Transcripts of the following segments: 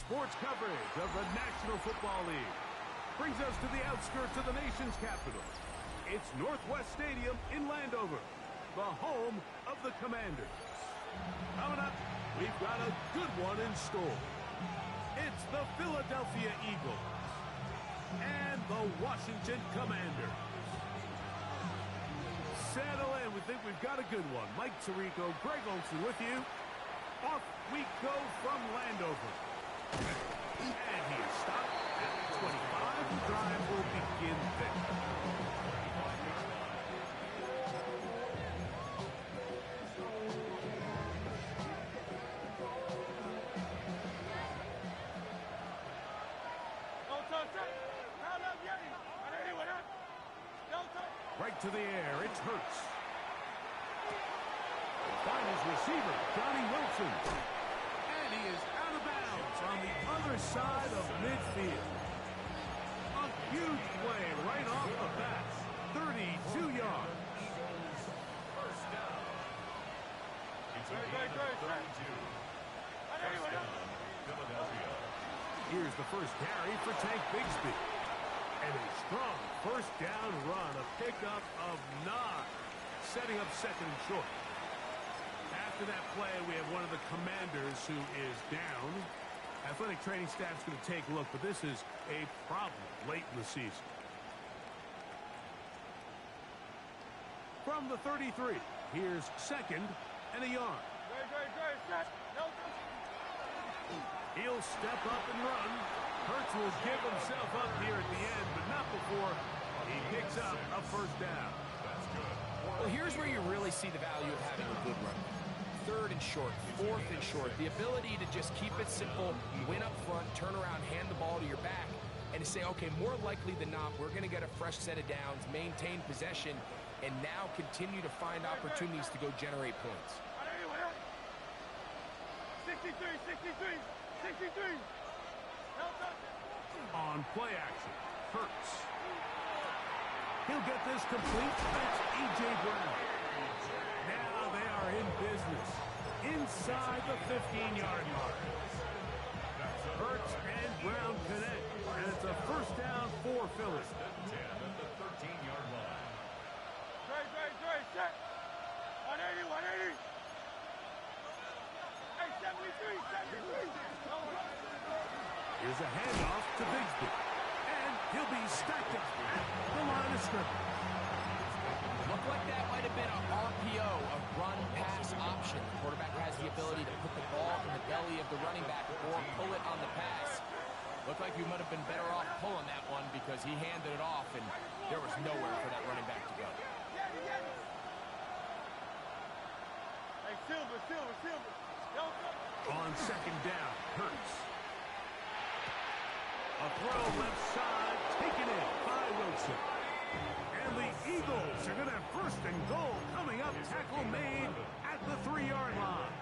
sports coverage of the National Football League brings us to the outskirts of the nation's capital. It's Northwest Stadium in Landover, the home of the Commanders. Coming up, we've got a good one in store. It's the Philadelphia Eagles and the Washington Commanders. Settle in. We think we've got a good one. Mike Tirico, Greg Olsen with you. Off we go from Landover. And he is stopped at the 25. The drive will begin there. Right to the air, it's Hurts. Find his receiver, Johnny Wilson. And he is out of bounds on the other side of midfield. A huge play right off the bat. 32 yards. First down. It's a gain of 32. First down, Philadelphia. Here's the first carry for Tank Bigsby. And a strong first down run, a pickup of 9, setting up second and short. After that play, we have one of the Commanders who is down. Athletic training staff's going to take a look, but this is a problem late in the season. From the 33, here's second and a yard. He'll step up and run. Hurts will give himself up here at the end, but not before he picks up a first down. That's good. Well, here's where you really see the value of having a good run. Third and short, fourth and short. The ability to just keep it simple, win up front, turn around, hand the ball to your back, and to say, okay, more likely than not, we're going to get a fresh set of downs, maintain possession, and now continue to find opportunities to go generate points. 63. On play action, Hurts. He'll get this complete. That's A.J. Brown. Now they are in business inside the 15-yard mark. Hurts and Brown connect, and it's a first down for Philly. 10 at the 13-yard line. Dre, set. 180. Hey, 73. Here's a handoff to Bigsby. And he'll be stacked up at the line of scrimmage. Looked like that might have been an RPO, a run-pass option. The quarterback has the ability to put the ball in the belly of the running back or pull it on the pass. Looked like he might have been better off pulling that one because he handed it off, and there was nowhere for that running back to go. Hey, Silver. On second down, Hurts. A throw left side, taken in by Wilson. And the Eagles are going to have first and goal coming up. Tackle made at the 3-yard line.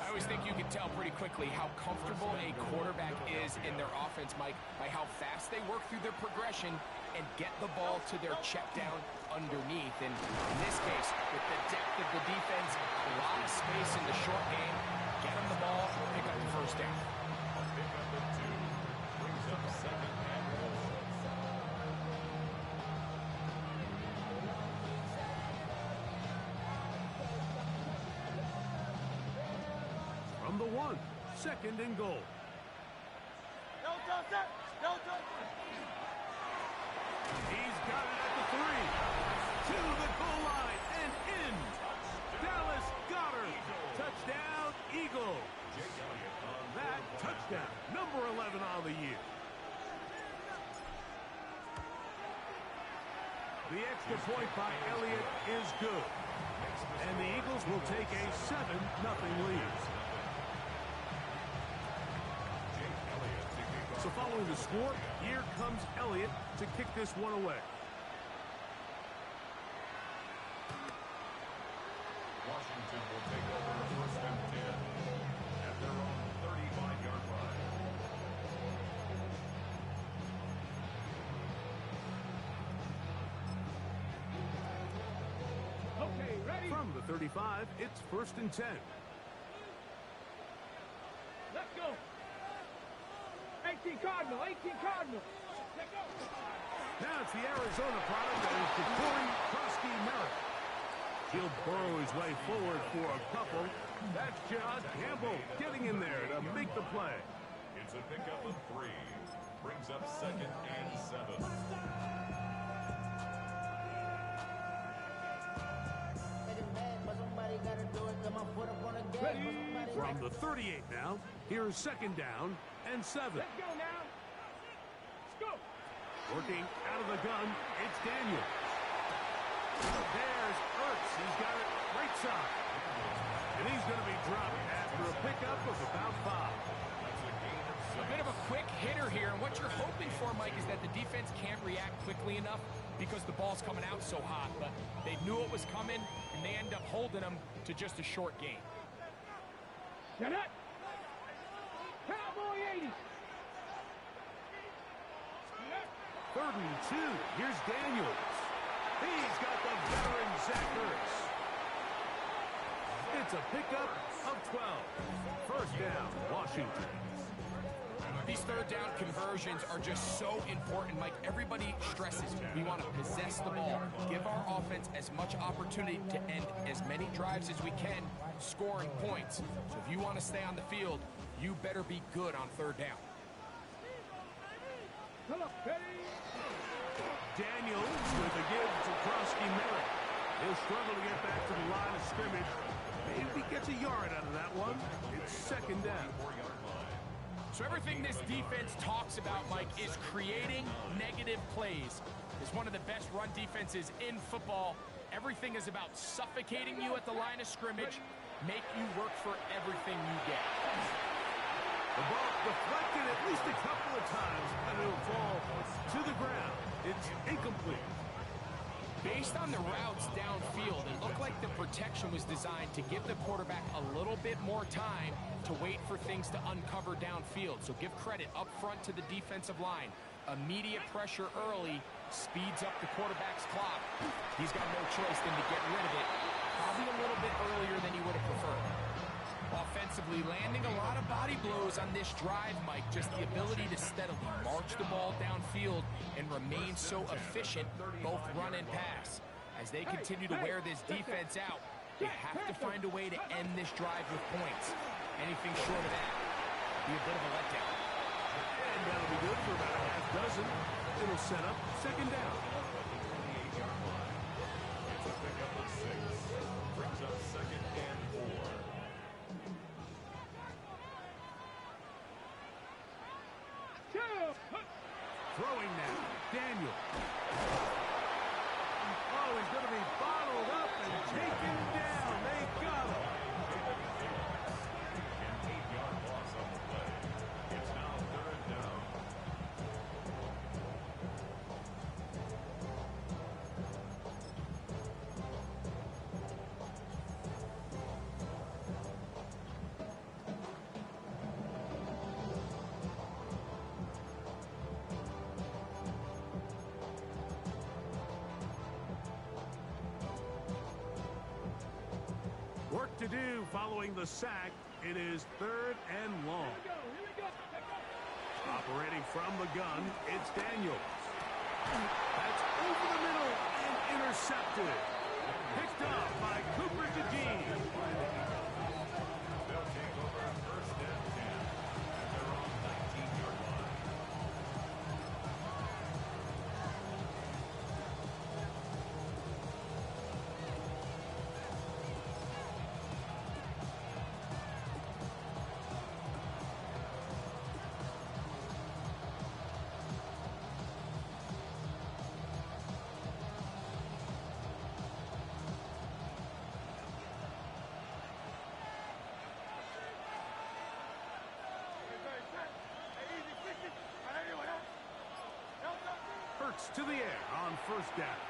I always think you can tell pretty quickly how comfortable a quarterback is in their offense, Mike, by how fast they work through their progression and get the ball to their check down underneath. And in this case, with the depth of the defense, a lot of space in the short game, get them the ball, pick up the first down. A pickup at 2 brings up second and goal. From the 1, second and goal. He's got it at the 3. To the goal line and in. Dallas Goedert. Touchdown, Eagles. That touchdown, number 11 on the year. The extra point by Elliott is good. And the Eagles will take a 7-0 lead. So following the score, here comes Elliott to kick this one away. Washington will take over first and 10 at their own 35-yard line. Okay, ready? From the 35, it's first and 10. Let's go. Cardinal, 18 Cardinal. Now it's the Arizona product that is Corey Krusty-Merritt. He'll burrow his way forward for a couple. That's John Campbell getting in there to make the play. It's a pickup of 3. Brings up 2nd and 7. From the 38 now, here's 2nd down and 7. Let's go now. Let's go. Working out of the gun, it's Daniels. There's Ertz. He's got it right side. And he's going to be dropped after a pickup of about 5. A bit of a quick hitter here, and what you're hoping for, Mike, is that the defense can't react quickly enough because the ball's coming out so hot. But they knew it was coming, and they end up holding them to just a short gain. Get it. Cowboy 80. 3rd and 2. Here's Daniels. He's got the veteran Zach Ertz. It's a pickup of 12. 1st down, Washington. These 3rd down conversions are just so important, Mike. Everybody stresses we want to possess the ball, give our offense as much opportunity to end as many drives as we can, scoring points. So if you want to stay on the field, you better be good on 3rd down. Come on, ready. Daniels with a give to Krusty-Merritt. He'll struggle to get back to the line of scrimmage. Maybe gets a yard out of that one. It's 2nd down. So everything this defense talks about, Mike, is creating negative plays. It's one of the best run defenses in football. Everything is about suffocating you at the line of scrimmage, make you work for everything you get. The ball deflected at least a couple of times, and it'll fall to the ground. It's incomplete. Based on the routes downfield, it looked like the protection was designed to give the quarterback a little bit more time to wait for things to uncover downfield. So give credit up front to the defensive line. Immediate pressure early speeds up the quarterback's clock. He's got no choice than to get rid of it, probably a little bit earlier than he would have preferred. Offensively, landing a lot of body blows on this drive, Mike. Just the ability to steadily march the ball downfield and remain so efficient, both run and pass. As they continue to wear this defense out, they have to find a way to end this drive with points. Anything short of that will be a bit of a letdown. And that'll be good for about a half dozen. It'll set up 2nd down. It's a pickup of 6. Brings up 2nd and 4. Throwing now, Daniel. Oh, he's going to be bottled up and taken down. They got him. An 8-yard loss on the play. It's now 3rd down. Work to do following the sack. It is 3rd and long. Operating from the gun, it's Daniels. That's over the middle and intercepted. Picked up by Cooper DeJean. They'll take over 1st and 10 at their own 19-yard line. Ertz to the air on 1st down.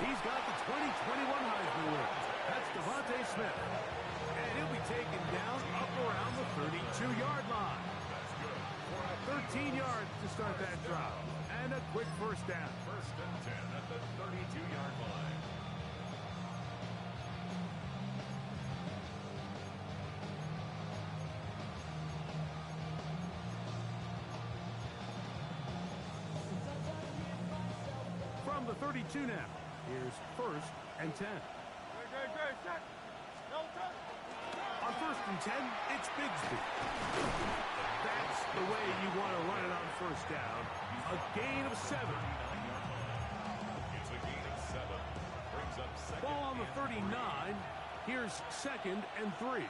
He's got the 2021 Heisman winner. That's Devontae Smith. And he'll be taken down up around the 32-yard line. 13 yards to start that drive. And a quick 1st down. 1st and 10 at the 32-yard line. from the 32 now. Here's first and 10. On first and 10, it's Bigsby. That's the way you want to run it on first down. A gain of 7. It's a gain of 7. Brings up second. Ball on the 39. Here's second and 3.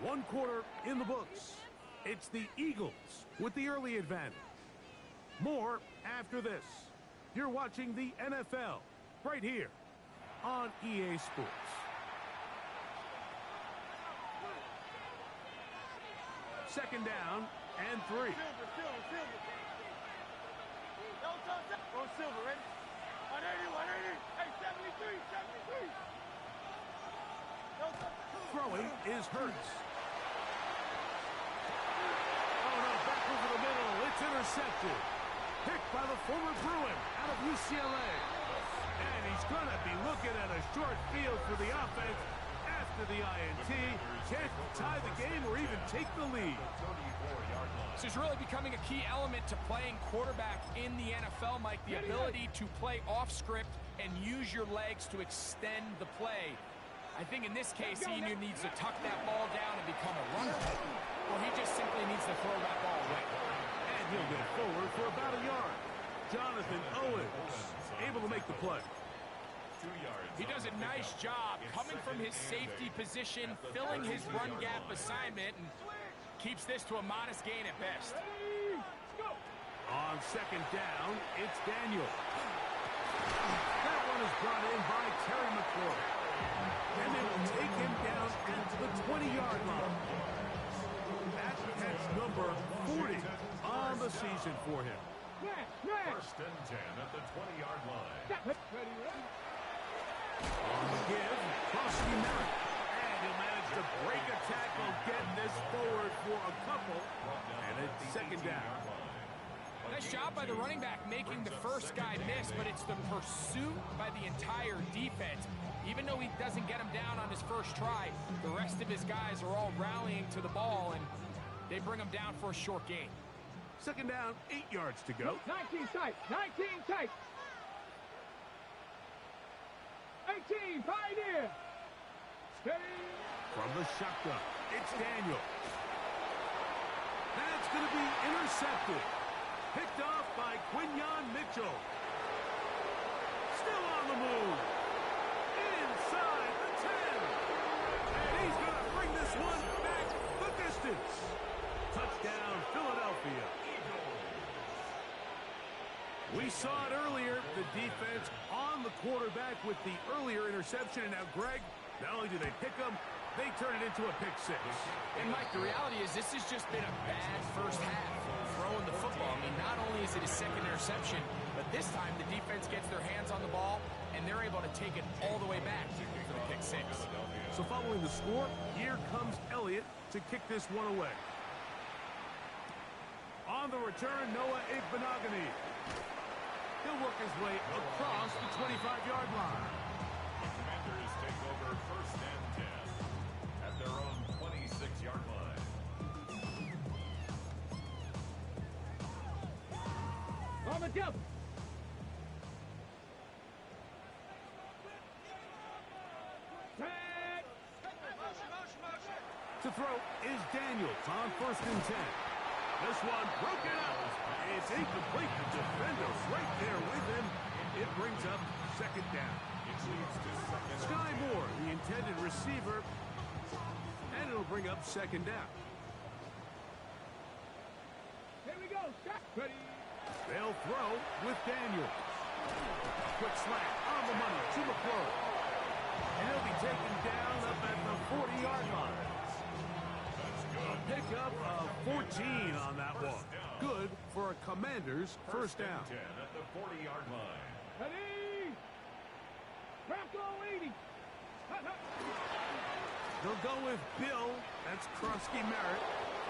One quarter in the books. It's the Eagles with the early advantage. More after this. You're watching the NFL right here on EA Sports. Second down and 3. Silver, ready? 180. Hey, 73. Throwing is Hurts. Oh, no, back over the middle. It's intercepted. Picked by the former Bruin out of UCLA. And he's going to be looking at a short field for the offense after the INT. Chance to tie the game or even take the lead. This is really becoming a key element to playing quarterback in the NFL, Mike. The ability to play off script and use your legs to extend the play. I think in this case, he either needs to tuck that ball down and become a runner, or he just simply needs to throw that ball away. And he'll get forward for about a yard. Jonathan Owens able to make the play. 2 yards. He does a nice job coming from his safety position, filling his run gap assignment, and keeps this to a modest gain at best. On second down, it's Daniel. That one is brought in by Terry McLaurin. And they will take him down at the 20-yard line. That's number 40 on the season for him. First and 10 at the 20-yard line. On the give, Frosty Merritt. And he'll manage to break a tackle, get this forward for a couple. And it's second down. Nice job by the running back making the first guy miss, but it's the pursuit by the entire defense. Even though he doesn't get him down on his first try, the rest of his guys are all rallying to the ball, and they bring him down for a short gain. Second down, 8 yards to go. 19 tight. 19 tight. 18, pioneer. Steady. From the shotgun, it's Daniel. That's going to be intercepted. Picked off by Quinyon Mitchell. Still on the move. Inside the 10. And he's going to bring this one back the distance. Touchdown, Philadelphia. We saw it earlier, the defense on the quarterback with the earlier interception. And now, Greg, not only do they pick him, they turn it into a pick 6. And, Mike, the reality is this has just been a bad first half throwing the football. I mean, not only is it his second interception, but this time the defense gets their hands on the ball, and they're able to take it all the way back for the pick 6. So following the score, here comes Elliott to kick this one away. On the return, Noah Igbenogany. He'll work his way across the 25-yard line. The Commanders take over first and 10 at their own 26-yard line. On the double. Tag. To throw is Daniels on first and 10. This one broken up. It's incomplete. The defender's right there with him. It brings up second down. It leads to second. Sky Moore, the intended receiver, and it'll bring up second down. Here we go. Stop. Ready. They'll throw with Daniels. Quick slant on the money to McLaurin. And he'll be taken down up at the 40-yard line. A pickup of 14 on that one. Good for a Commander's first down. 10 at the 40-yard line. Ready. Bronco 80. They'll go with Bill. That's Krusky Merritt.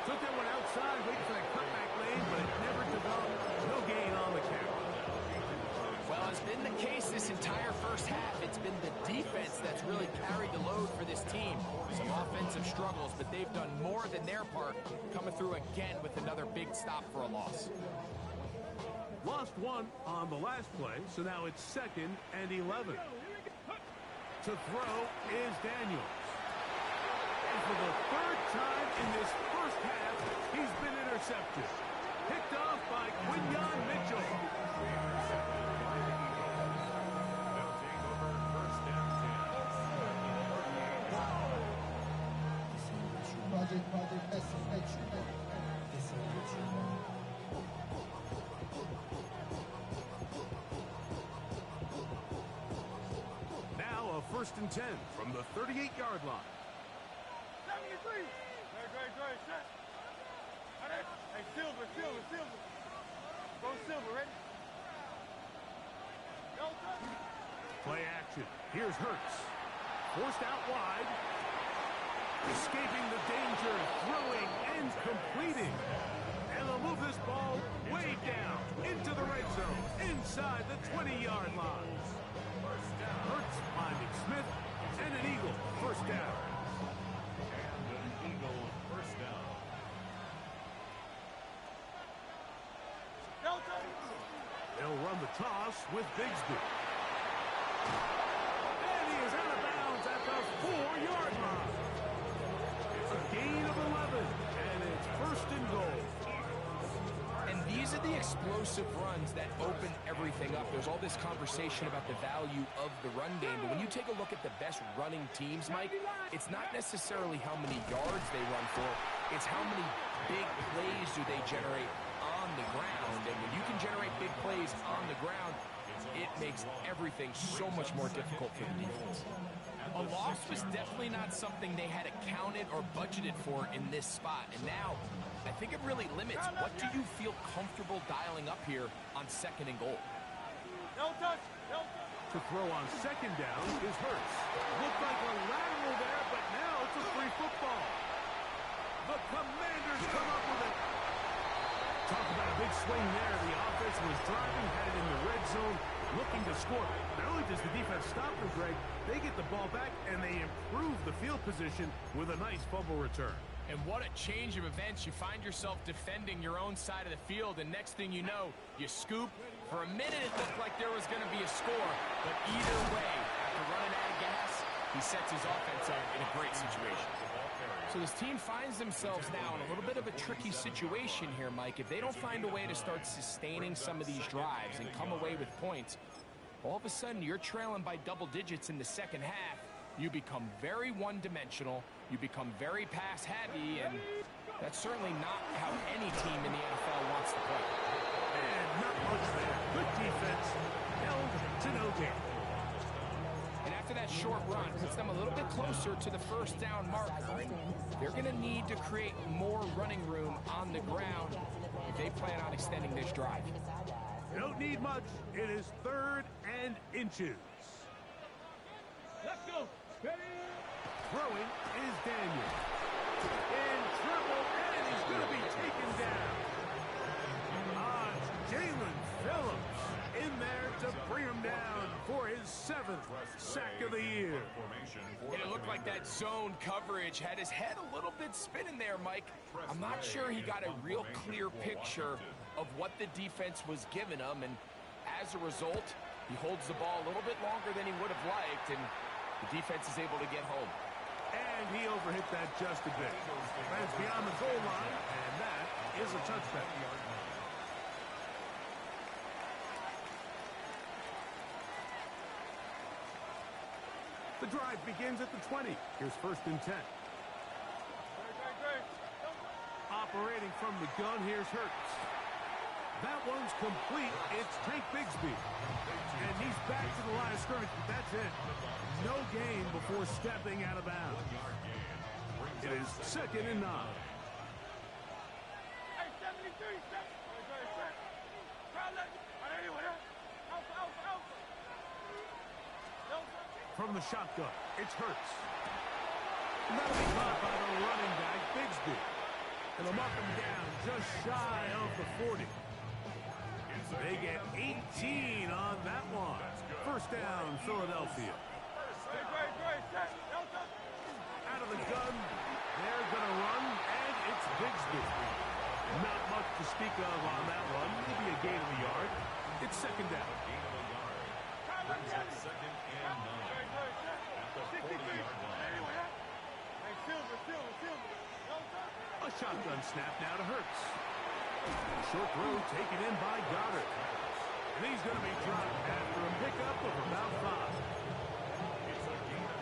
Took that one outside, waiting for that cutback lane, but it never developed. No gain on the count. Well, as It's been the case this entire first half. It's been the defense that's really carried the load for this team. Some offensive struggles, but they've done more than their part, coming through again with another big stop for a loss. Lost one on the last play, so now it's 2nd and 11. To throw is Daniels. And for the 3rd time in this first half, he's been intercepted. Picked off by Quinyon Mitchell. They'll take over 1st and 10. Now a 1st and 10 from the 38-yard line. 73. Great, set. Hey, Silver. Go Silver, ready? Play action. Here's Hurts. Forced out wide. Escaping the danger, throwing and completing. And they'll move this ball way down into the red zone, inside the 20-yard line. Hurts finding Smith, and an Eagle first down. And an Eagle first down. They'll run the toss with Bigsby. And he is out of bounds at the 4-yard line. A gain of 11, and it's 1st and goal. And these are the explosive runs that open everything up. There's all this conversation about the value of the run game, but when you take a look at the best running teams, Mike, it's not necessarily how many yards they run for, it's how many big plays do they generate on the ground. And when you can generate big plays on the ground, it makes everything so much more difficult for the defense. A loss was definitely not something they had accounted or budgeted for in this spot. And now, I think it really limits what do you feel comfortable dialing up here on 2nd and goal. No touch. To throw on 2nd down is Hurts. Looked like a lateral there, but now it's a free football. The Commanders come up with it. Talk about a big swing there. The offense was driving, headed in the red zone, looking to score. Not only does the defense stop them, Greg, they get the ball back, and they improve the field position with a nice fumble return. And what a change of events. You find yourself defending your own side of the field, and next thing you know, you scoop. For a minute, it looked like there was going to be a score, but either way, after running out of gas, he sets his offense up in a great situation. So this team finds themselves now in a little bit of a tricky situation here, Mike. If they don't find a way to start sustaining some of these drives and come away with points, all of a sudden you're trailing by double digits in the 2nd half. You become very one-dimensional, you become very pass-heavy, and that's certainly not how any team in the NFL wants to play. And not much there. Good defense, held to no gain. And after that short run, puts them a little bit closer to the 1st down marker. They're going to need to create more running room on the ground if they plan on extending this drive. You don't need much. It is 3rd and inches. Let's go. Ready? Throwing is Daniel. In trouble, and he's going to be taken down. Jalen Phillips in there to bring him down for his 7th sack of the year. And it looked like that zone coverage had his head a little bit spinning there, Mike. I'm not sure he got a real clear picture of what the defense was giving him, and as a result, he holds the ball a little bit longer than he would have liked, and the defense is able to get home. And he overhit that just a bit. Lands beyond the goal line, and that is a touchback. The drive begins at the 20. Here's 1st and 10. Operating from the gun, here's Hurts. That one's complete. It's Tank Bigsby. And he's back to the line of scrimmage, but that's it. No gain before stepping out of bounds. It is 2nd and 9. Hey, 73. From the shotgun, it's Hurts. That'll be caught by the running back, Bigsby. And they'll mark him down just shy of the 40. They get 18 on that one. First down, Philadelphia. Out of the gun, they're going to run, and it's Bigsby. Not much to speak of on that one. Maybe a gain of a yard. It's second down. Gain of a yard. Brings up second and 9. At the 40-yard line. A shotgun snap now to Hurts. Short throw taken in by Goddard. And he's going to be dropped after a pickup of about 5.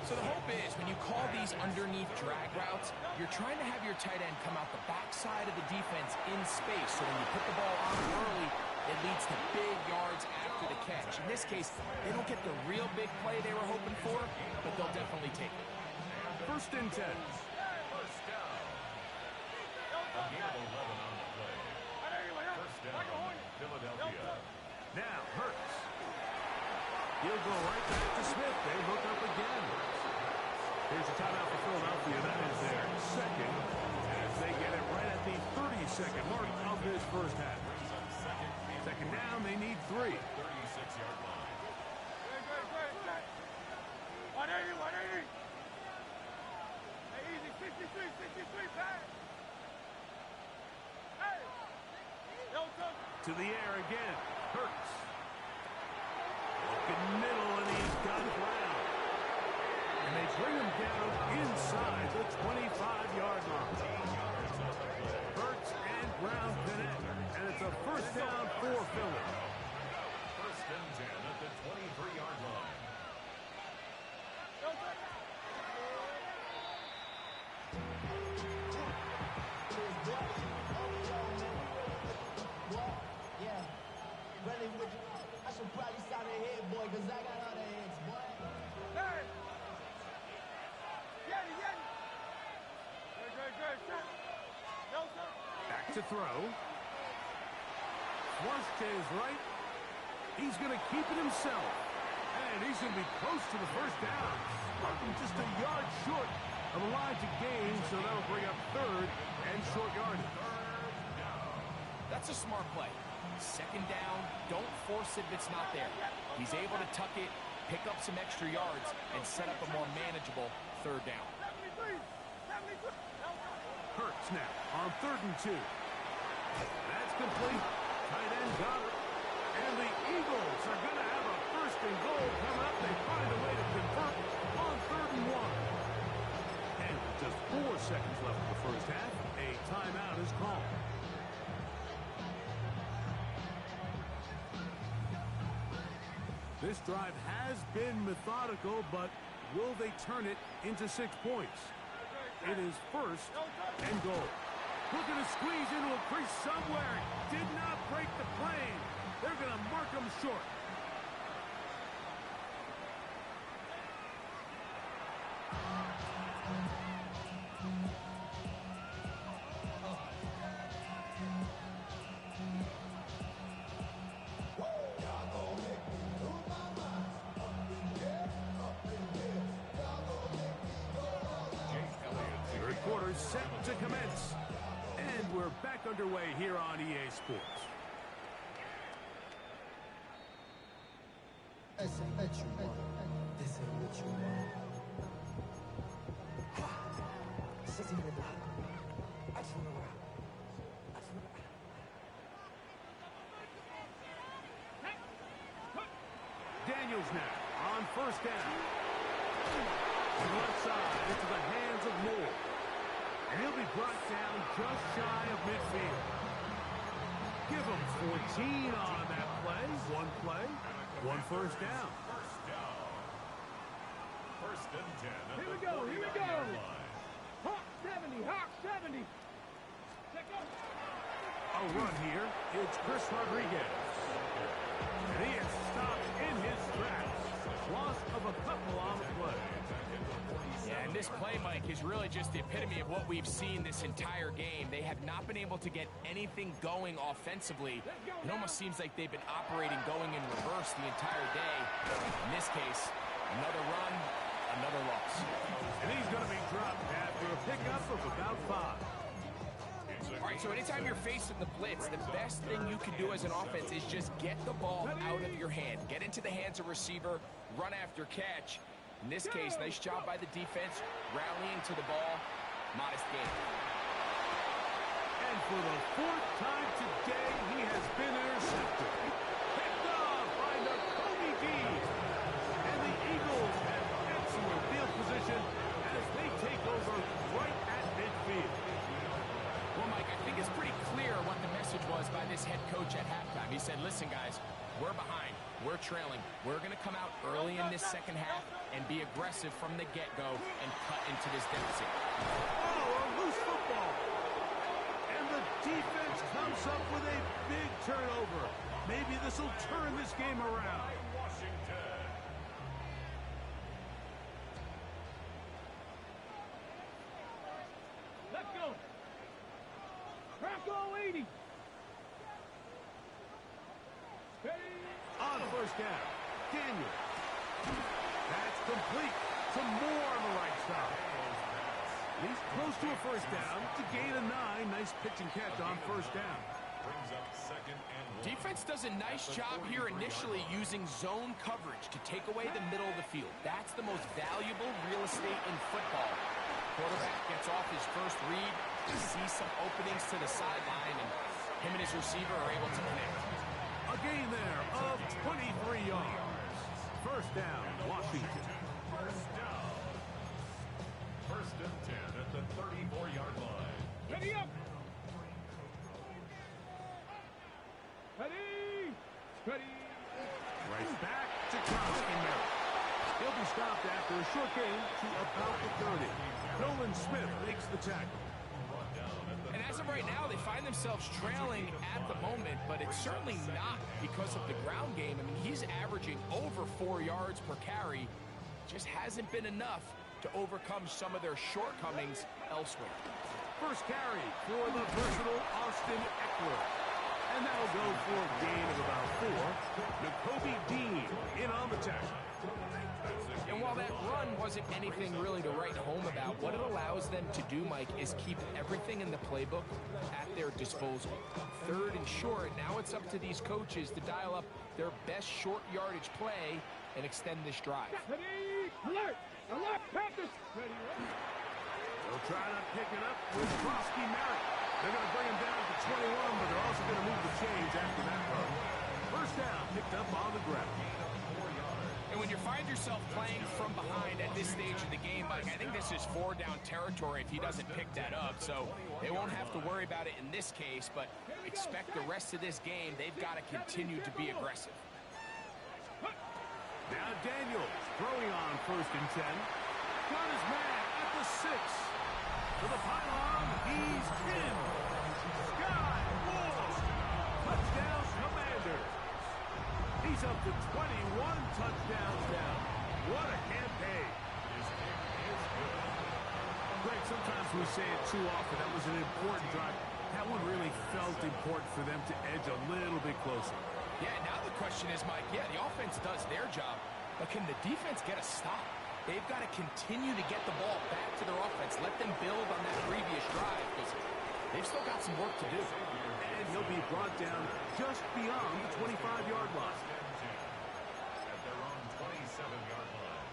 So the hope is when you call these underneath drag routes, you're trying to have your tight end come out the backside of the defense in space. So when you put the ball on early, it leads to big yards after the catch. In this case, they don't get the real big play they were hoping for, but they'll definitely take it. First and 10. First down. A gain of 11 on the play. First down, Philadelphia. Now Hurts. He'll go right back to Smith. They look up again. Here's a timeout for Philadelphia. That is their second, as they get it right at the 30-second mark of this first half. Second down, they need 3. 36-yard line. 180. Hey, easy. 63, pass. Hey. To the air again. Hurts. Looking middle, and he's got ground. And they bring him down inside the 25-yard line. Hurts and Brown connect. And it's a first down for Philly. First and 10 at the 23-yard line. I should probably sign a head, boy, because I got other heads, boy. Hey! Yeti! Good. No, sir. Back to throw. Flush to his right. He's going to keep it himself. And he's going to be close to the first down. Marking just a yard short of the line to gain, so that'll bring up third and short yardage. That's a smart play. Second down, don't force it if it's not there. He's able to tuck it, pick up some extra yards, and set up a more manageable third down. 73. Hurts now on 3rd and 2. That's complete. Tight end got it. And the Eagles are going to have a first and goal coming up. They find a way to convert on 3rd and 1. And with just 4 seconds left in the first half, a timeout is called. This drive has been methodical, but will they turn it into 6 points? It is first and goal. Looking to squeeze into a crease somewhere. Did not break the plane. They're going to mark him short. Third quarter set to commence. And we're back underway here on EA Sports. This ain't what you want. This ain't what you want. Sexy in the block. I just wanna rock. Daniels now on first down. To the left side into the hands of Moore. And he'll be brought down just shy of midfield. Give him 14 on that play. One first down. First and 10 at Here we the go. 49-yard line. Hawk 70. Check up. A run here. It's Chris Rodriguez. And he is stopped in his tracks. Loss of a couple on the play. Yeah, and this play, Mike, is really just the epitome of what we've seen this entire game. They have not been able to get anything going offensively. It almost seems like they've been operating going in reverse the entire day. In this case, another run, another loss. And he's going to be dropped after a pickup of about 5. All right, so anytime you're facing the blitz, the best thing you can do as an offense is just get the ball out of your hand. Get into the hands of receiver, run after catch. In this case, nice job by the defense, rallying to the ball. Modest gain. And for the fourth time today, he has been intercepted. Picked off by Nakobe Dean. And the Eagles have excellent field position as they take over right at midfield. Well, Mike, I think it's pretty clear what the message was by this head coach at halftime. He said, listen, guys, we're behind. We're trailing. We're going to come out early in this second half and be aggressive from the get-go and cut into this deficit. Oh, a loose football. And the defense comes up with a big turnover. Maybe this will turn this game around. Washington. Let's go. Bronco 80. Steady. On first down, Daniel. That's complete to Moore on the right side. He's close to a first down to gain a 9. Nice pitch and catch on first down. Brings up second and 1. Defense does a nice job here initially using zone coverage to take away the middle of the field. That's the most valuable real estate in football. Quarterback gets off his first read, sees some openings to the sideline, and him and his receiver are able to connect. A gain there of 23 yards. First down, Washington. First down. First and 10 at the 34-yard line. Ready up. Ready. Ready. Right back to Krosky Merritt. He'll be stopped after a short gain to about the 30. Nolan Smith makes the tackle. And as of right now, they find themselves trailing at the moment, but it's certainly not because of the ground game. I mean, he's averaging over 4 yards per carry. Just hasn't been enough to overcome some of their shortcomings elsewhere. First carry for the versatile Austin Eckler. And that'll go for a gain of about 4. Nakobe Dean in on the tackle. And while that run wasn't anything really to write home about, what it allows them to do, Mike, is keep everything in the playbook at their disposal. Third and short, now it's up to these coaches to dial up their best short yardage play and extend this drive. Ready. Alert. Alert. Panthers. Ready. They'll try to pick it up with Krosky Merritt. They're going to bring him down to 21, but they're also going to move the chains after that run. First down, picked up on the ground. And when you find yourself playing from behind at this stage of the game, Mike, I think this is 4-down territory if he doesn't pick that up. So they won't have to worry about it in this case, but expect the rest of this game, they've got to continue to be aggressive. Now Daniels throwing on first and 10. Got his man at the 6. To the pylon, he's in. Sky Moore. Touchdown, Commanders. He's up to 21 touchdowns now. What a campaign. His kick is good. Greg, sometimes we say it too often. That was an important drive. That one really felt important for them to edge a little bit closer. Yeah, now the question is, Mike, yeah, the offense does their job, but can the defense get a stop? They've got to continue to get the ball back to their offense. Let them build on that previous drive because they've still got some work to do. And he'll be brought down just beyond the 25-yard line. At their own 27-yard line.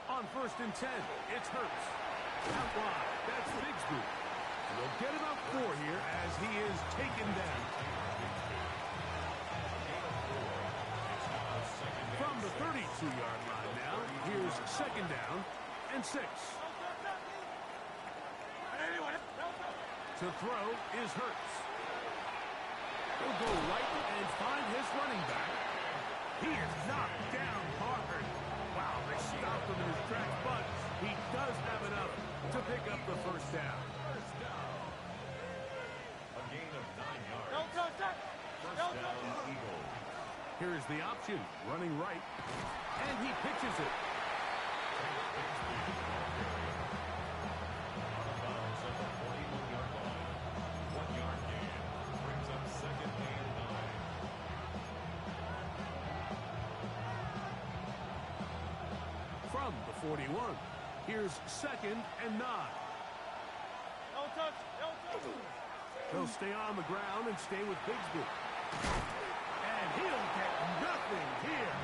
On first and 10, it's Hurts. Out wide, that's Bigsby. And they'll get about 4 here as he is taken down. From the 32-yard line now, here's second down and 6. To throw is Hurts. He'll go right and find his running back. He is knocked down hard. Wow, they stopped him in his tracks, but he does have enough to pick up the first down. First down. A gain of 9 yards. First down, Eagles. Here's the option, running right, and he pitches it. Out of bounds at the 41-yard line. 1-yard gain. Brings up second and 9. from the 41. Here's 2nd and 9. Don't touch. Don't touch. He'll stay on the ground and stay with Bigsby. And he'll get nothing here.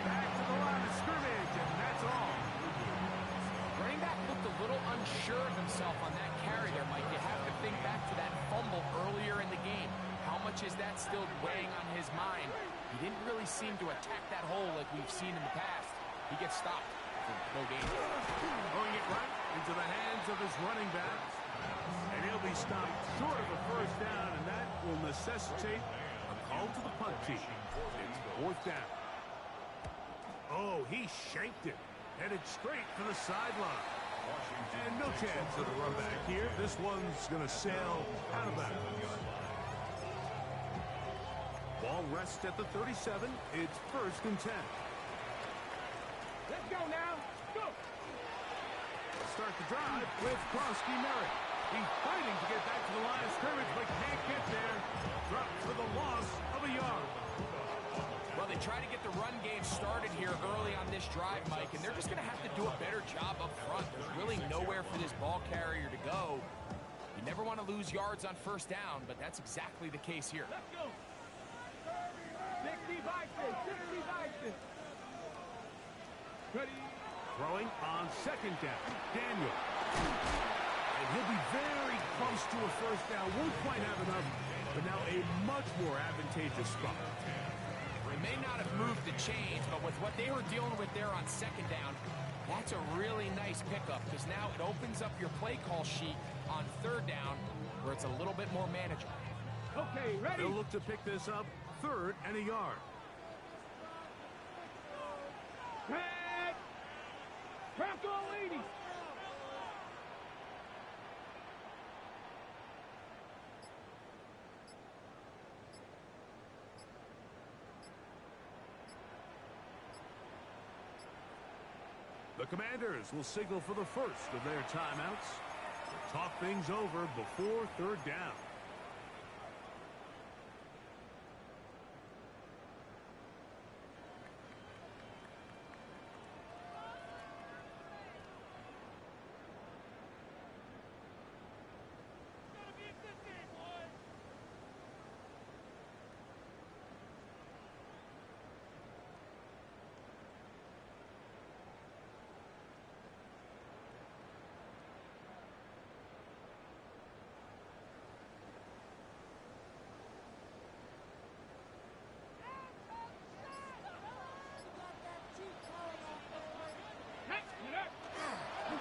Back to the line of scrimmage, and that's all. Running back looked a little unsure of himself on that carry there, Mike. You have to think back to that fumble earlier in the game. How much is that still weighing on his mind? He didn't really seem to attack that hole like we've seen in the past. He gets stopped for no gain. Throwing it right into the hands of his running backs. And he'll be stopped short of a first down, and that will necessitate a call to the punt team. It's 4th down. Oh, he shanked it. Headed straight for the sideline. And no chance of the run back here. This one's going to sail out of bounds. Ball rests at the 37. It's 1st and 10. Let's go now. Go. Start the drive with Krosky Merritt. He's fighting to get back to the line of scrimmage, but can't get there. Dropped for the loss of a yard. Well, they try to get the run game started here early on this drive, Mike, and they're just going to have to do a better job up front. There's really nowhere for this ball carrier to go. You never want to lose yards on 1st down, but that's exactly the case here. Let's go. 60 Bison. 60 Bison. Ready. Throwing on 2nd down. Daniel. And he'll be very close to a first down. Won't quite have enough, but now a much more advantageous spot. They may not have moved the chains, but with what they were dealing with there on 2nd down, that's a really nice pickup because now it opens up your play call sheet on 3rd down where it's a little bit more manageable. Okay, ready. They'll look to pick this up 3rd and a yard. Head. Bronco 80. The Commanders will signal for the first of their timeouts to talk things over before 3rd down.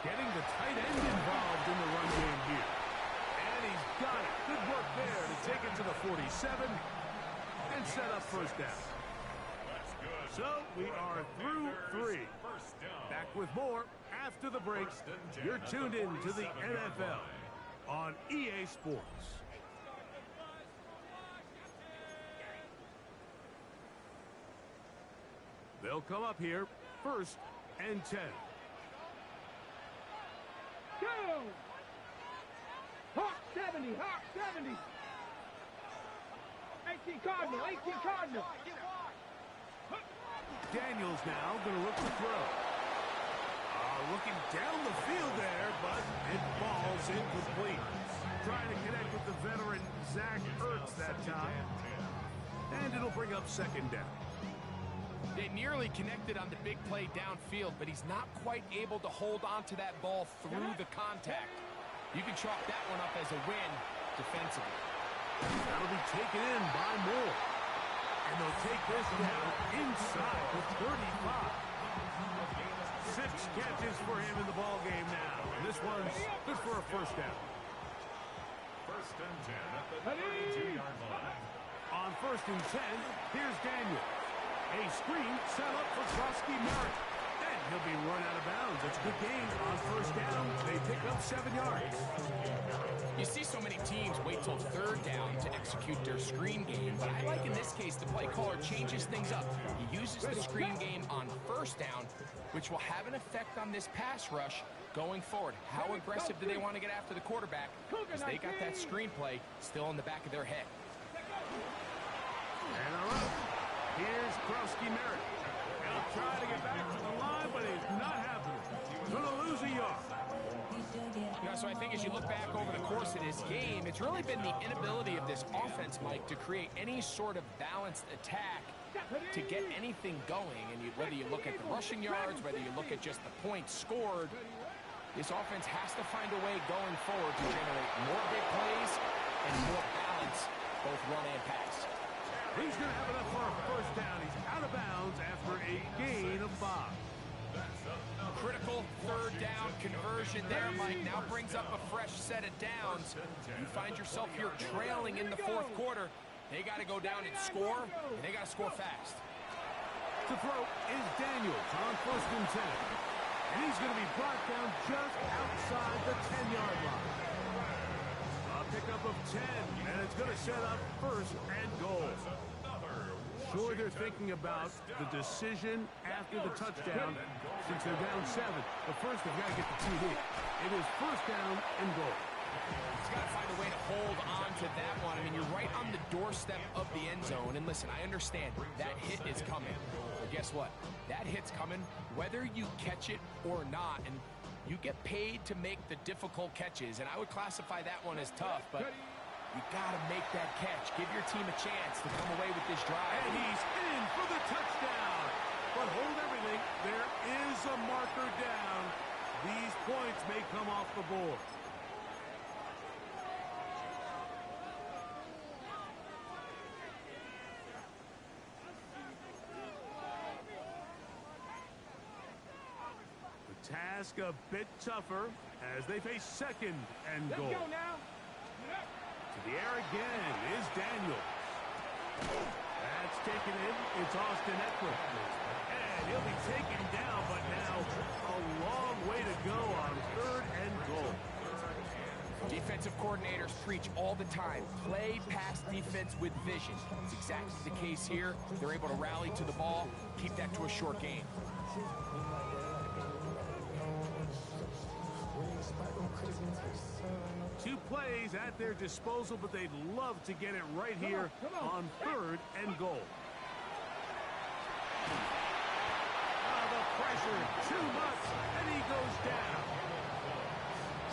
Getting the tight end involved in the run game here. And he's got it. Good work there to take it to the 47 and set up 1st down. So we are through 3. Back with more after the break. You're tuned in to the NFL on EA Sports. They'll come up here 1st and 10. Go! Hawk 70, Hawk 70. 18 Cardinal, 18 Cardinal. Daniels now going to look to throw. Looking down the field there, but it falls incomplete. Trying to connect with the veteran Zach Ertz that time. And it'll bring up 2nd down. They nearly connected on the big play downfield, but he's not quite able to hold on to that ball through the contact. You can chalk that one up as a win defensively. That'll be taken in by Moore. And they'll take this down inside the 35. 6 catches for him in the ball game now. And this one's good for a 1st down. 1st and 10 at the 32-yard line. On 1st and 10, here's Daniel. A screen set up for Krosky Merritt. And he'll be run out of bounds. It's a good gain on 1st down. They pick up 7 yards. You see so many teams wait till 3rd down to execute their screen game, but I like in this case the play caller changes things up. He uses the screen game on 1st down, which will have an effect on this pass rush going forward. How aggressive do they want to get after the quarterback? Because they got that screenplay still in the back of their head. And they're up. Here's Krosky Merritt. He'll try to get back to the line, but he's not happening. So I think as you look back over the course of this game, it's really been the inability of this offense, Mike, to create any sort of balanced attack to get anything going. And whether you look at the rushing yards, whether you look at just the points scored, this offense has to find a way going forward to generate more big plays and more balance, both run and pass. He's going to have enough for a first down. He's out of bounds after a gain of 5. Critical third down conversion there, Mike. Now brings up a fresh set of downs. You find yourself here trailing in the fourth quarter. They got to go down and score, and they got to score fast. To throw is Daniels on 1st and 10. And he's going to be brought down just outside the 10-yard line. A pickup of 10, and it's going to set up 1st and goal. Sure, they're thinking about the decision after the touchdown since they're down 7. But first, they've got to get the TD. It is 1st down and goal. He's got to find a way to hold on to that one. I mean, you're right on the doorstep of the end zone. And listen, I understand that hit is coming. But guess what? That hit's coming whether you catch it or not. And you get paid to make the difficult catches. And I would classify that one as tough. But you got to make that catch. Give your team a chance to come away with this drive. And he's in for the touchdown. But hold everything. There is a marker down. These points may come off the board. The task a bit tougher as they face 2nd and goal. Let's go now. To the air again is Daniels. That's taken in. It's Austin Eckler. And he'll be taken down, but now a long way to go on 3rd and goal. Defensive coordinators preach all the time, play pass defense with vision. It's exactly the case here. They're able to rally to the ball, keep that to a short game. 2 plays at their disposal, but they'd love to get it right here on 3rd and goal. The pressure, too much, and he goes down.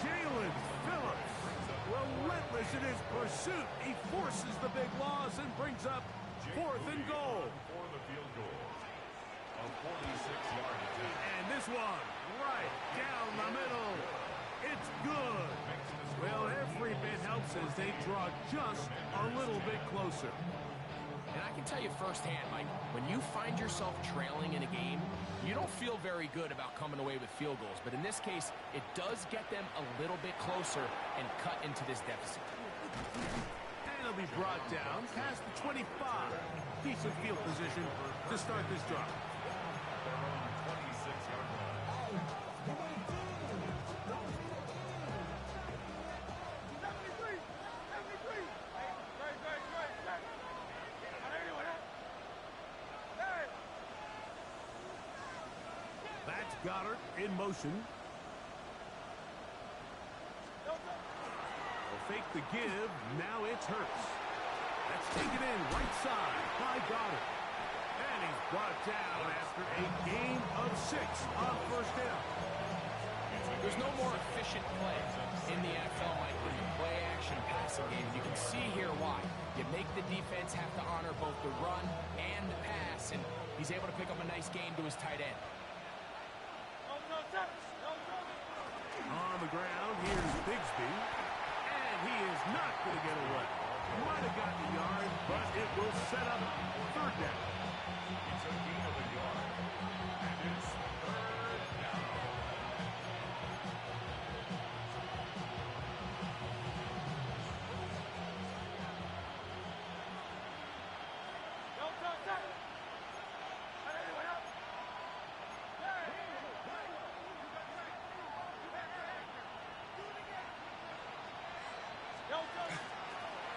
Jalen Phillips, relentless in his pursuit. He forces the big loss and brings up 4th and goal. For the field goal. A 46-yard attempt. And this one, right down the middle. It's good. Well, every bit helps as they draw just a little bit closer. And I can tell you firsthand, Mike, when you find yourself trailing in a game, you don't feel very good about coming away with field goals. But in this case, it does get them a little bit closer and cut into this deficit. And it'll be brought down past the 25. Decent field position to start this drive. Their own 26-yard line. That's Goddard in motion. They'll fake the give. Now it's Hurts. That's taken in right side by Goddard. And he's brought down after a gain of 6 on 1st down. There's no more efficient play in the NFL, Mike, than the play-action passing game. You can see here why. You make the defense have to honor both the run and the pass, and he's able to pick up a nice gain to his tight end. On the ground, here's Bigsby. And he is not going to get away. Might have gotten a yard, but it will set up 3rd down. It's a gain of a yard. And it's 3rd down.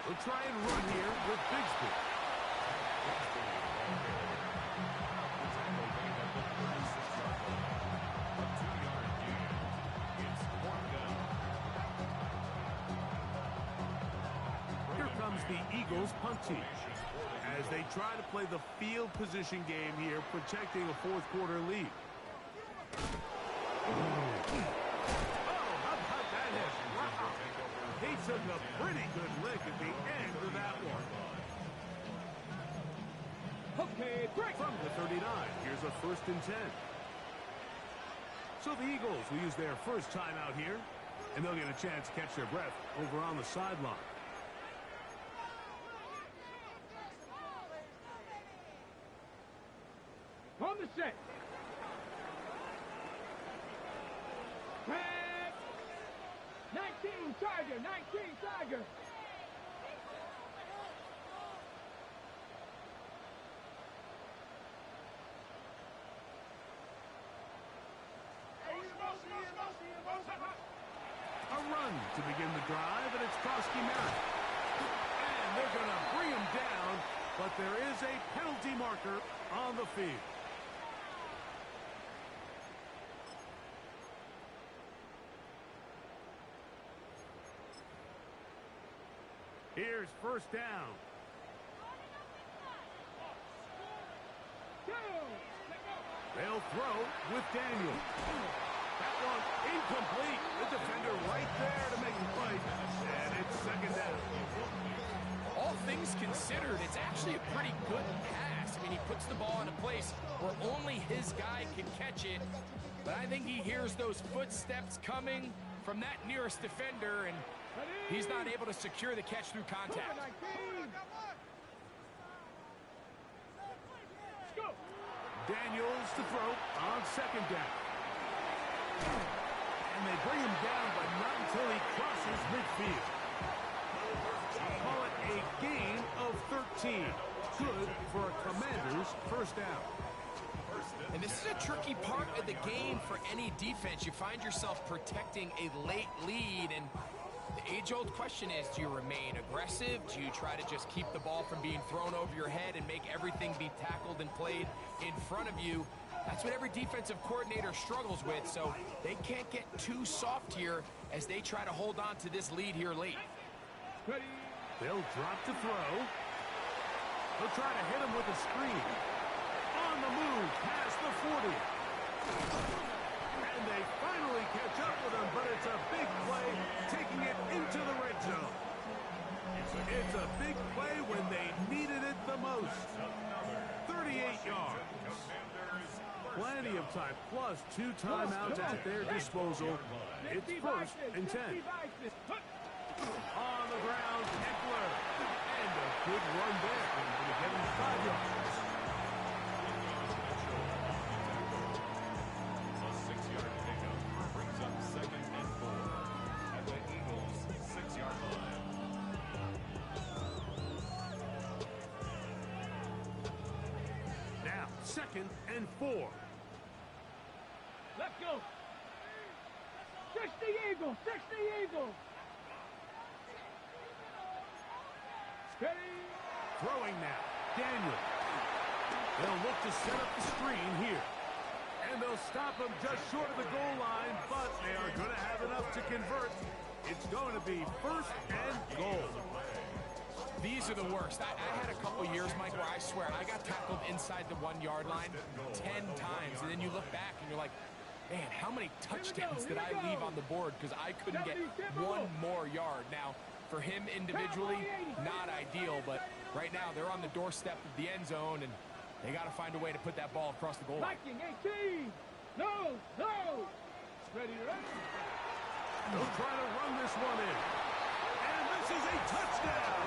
We'll try and run here with Bigsby. Here comes the Eagles punt team as they try to play the field position game here, protecting a 4th quarter lead. Oh, how about that hit? good lick at the end of that one. Okay, break. From the 39, here's a 1st and 10. So the Eagles will use their first time out here, and they'll get a chance to catch their breath over on the sideline. On the set. Pass. 19 Tiger, 19 Tiger. A run to begin the drive, and it's Krosky Merritt. And they're going to bring him down, but there is a penalty marker on the field. Here's 1st down. They'll throw with Daniel. That one incomplete. The defender right there to make the play. And it's 2nd down. All things considered, it's actually a pretty good pass. I mean, he puts the ball in a place where only his guy can catch it. But I think he hears those footsteps coming from that nearest defender, and he's not able to secure the catch through contact. Daniels to throw on 2nd down. And they bring him down, but not until he crosses midfield. Call it a gain of 13. Good for a Commanders 1st down. And this is a tricky part of the game for any defense. You find yourself protecting a late lead, and the age-old question is, do you remain aggressive? Do you try to just keep the ball from being thrown over your head and make everything be tackled and played in front of you? That's what every defensive coordinator struggles with, so they can't get too soft here as they try to hold on to this lead here late. They'll drop to throw. They'll try to hit him with a screen. On the move, past the 40. And they finally catch up with him, but it's a big play, taking it into the red zone. It's a big play when they needed it the most. 38 yards. Plenty of time, plus 2 timeouts at their disposal. It's 1st and 10. On the ground, Eckler. And a good run there. Going to get him 5 yards. A 6-yard pickup brings up 2nd and 4 at the Eagles' 6-yard line. Now, 2nd and 4. Let's go. 60 Eagles, 60 Eagles. Steady. Throwing now, Daniel. They'll look to set up the screen here. And they'll stop him just short of the goal line, but they are going to have enough to convert. It's going to be 1st and goal. These are the worst. I had a couple years, Mike, where I swear I got tackled inside the 1-yard line 10 times, and then you look back and you're like, man, how many touchdowns did I leave on the board because I couldn't get 1 more yard? Now, for him individually, not ideal, but right now they're on the doorstep of the end zone, and they got to find a way to put that ball across the goal line. Viking 18. No, no. Ready to run. They'll try to run this one in. And this is a touchdown.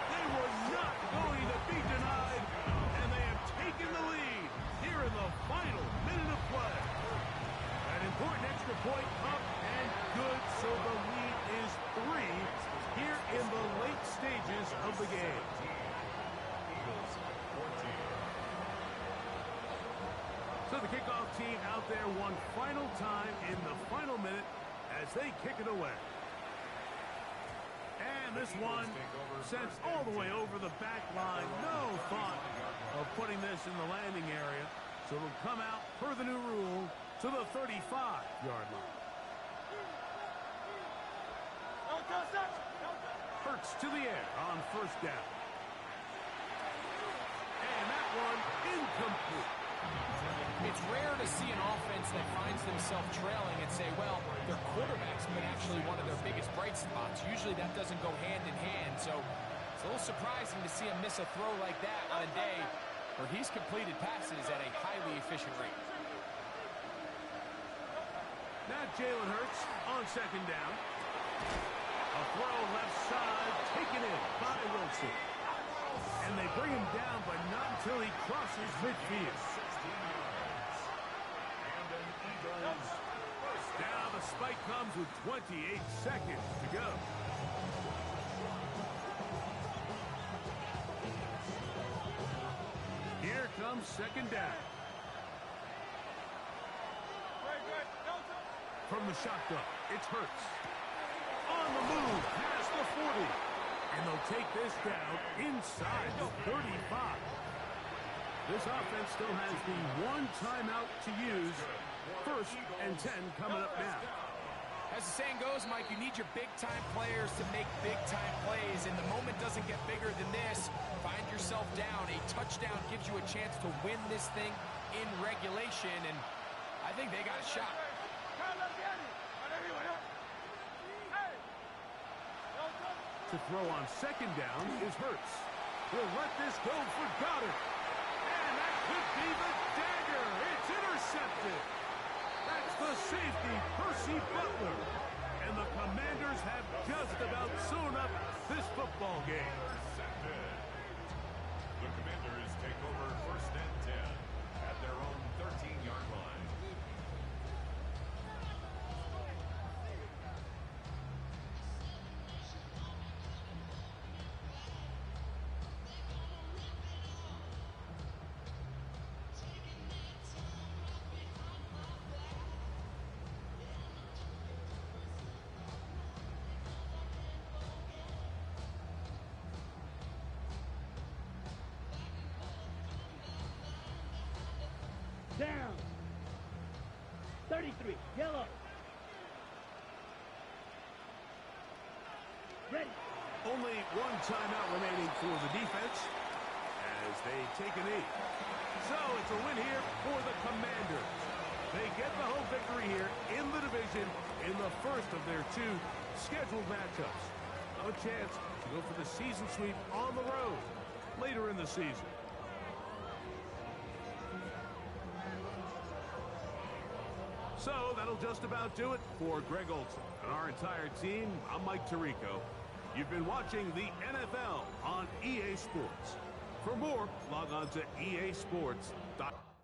They were not going to be denied, and they have taken the lead here in the final minute of play. An important extra point up and good, so the lead is 3 here in the late stages of the game. Eagles 14. So the kickoff team out there one final time in the final minute as they kick it away. And this one sent all the way over the back line. No thought of putting this in the landing area. So it'll come out per the new rule to the 35-yard line. Hurts to the air on 1st down. And that one incomplete. It's rare to see an offense that finds themselves trailing and say, well, their quarterback's been actually one of their biggest bright blind spots. Usually that doesn't go hand in hand, so it's a little surprising to see him miss a throw like that on a day where he's completed passes at a highly efficient rate. Now Jalen Hurts on second down. A throw left side, taken in by Wilson. And they bring him down, but not until he crosses midfield. 16 yards. And an Eagles first down. Now the spike comes with 28 seconds to go. Here comes second down. From the shotgun, it's Hurts. On the move, past the 40. And they'll take this down inside the 35. This offense still has the one timeout to use. First and 10 coming up now. As the saying goes, Mike, you need your big-time players to make big-time plays, and the moment doesn't get bigger than this. Find yourself down. A touchdown gives you a chance to win this thing in regulation, and I think they got a shot. To throw on second down is Hurts. He'll let this go for Goddard. And that could be the dagger. It's intercepted. That's the safety, Percy Butler. And the Commanders have just about sewn up this football game. Intercepted. The Commanders take over first and 10 at their own 13-yard line. Down. 33. Yellow. Ready. Only one timeout remaining for the defense as they take a knee. So it's a win here for the Commanders. They get the home victory here in the division in the first of their two scheduled matchups. A chance to go for the season sweep on the road later in the season. So that'll just about do it for Greg Olsen and our entire team. I'm Mike Tirico. You've been watching the NFL on EA Sports. For more, log on to easports.com.